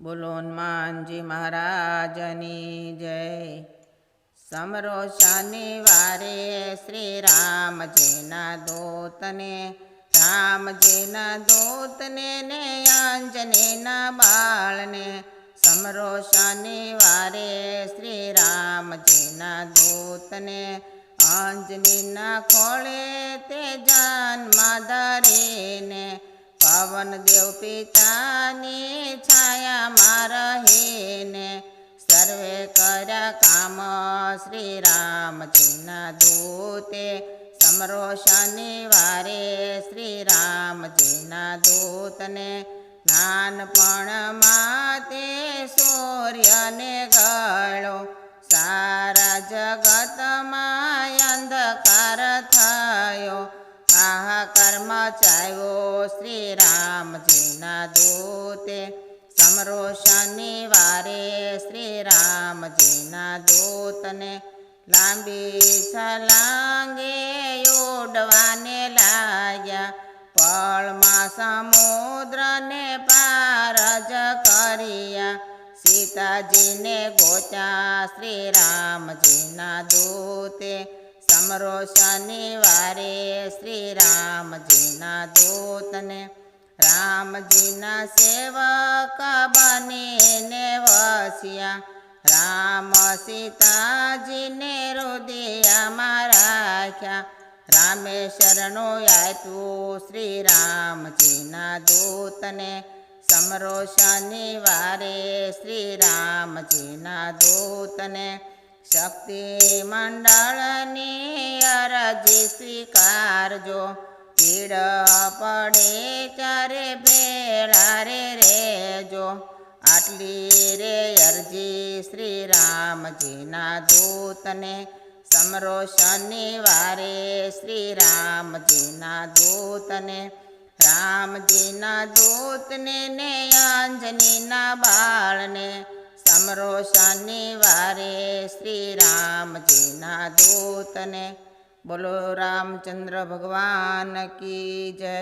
બોલો હનુમાનજી મહારાજની જય। સમરો શનિવારે શ્રી રામજીના દૂતને, રામજીના દૂતને ને અંજનીના બાળને। સમરો શનિવારે શ્રી રામજીના દૂતને, અંજનીના ખોળે તે જન્મ ધરીને। પવન દેવ પિતાની છાયામાં રહીને, સર્વે કર્યા કામ શ્રી રામજીના દૂતે। સમરો શનિવારે શ્રી રામજીના દૂતને, નાનપણમાં તે સૂર્યને ગળો, સારા જગતમાં અંધકાર થયો। હાહાકાર મચાવ્યો શ્રી રામજીના દૂતે। સમરો શનિવારે શ્રી રામજીના દૂતને, લાંબી છલાંગે ઉડવાને લાગ્યા, પળમાં સમુદ્રને પાર જ કર્યા। સીતાજીને ગોત્યા શ્રી રામજીના દૂતે। સમરો શનિવારે શ્રી રામજીના દૂતને, રામજીના સેવક બનીને વસ્યા। રામ સીતાજીને હૃદયમાં રાખ્યા, રામે શરણું આપ્યું શ્રી રામજીના દૂતને। સમરો શનિવારે શ્રી રામજીના દૂતને, શક્તિ મંડળની અરજી સ્વીકારજો, પીડ પડે ત્યારે ભેળા રે રહેજો। આટલી રે અરજી શ્રી રામજીના દૂતને। સમરો શનિવારે શ્રી રામજીના દૂતને, રામજીના દૂતને ને અંજનીના બાળને। સમરો શનિવારે શ્રી રામજીના દૂતને। બોલો રામચંદ્ર ભગવાન કી જય।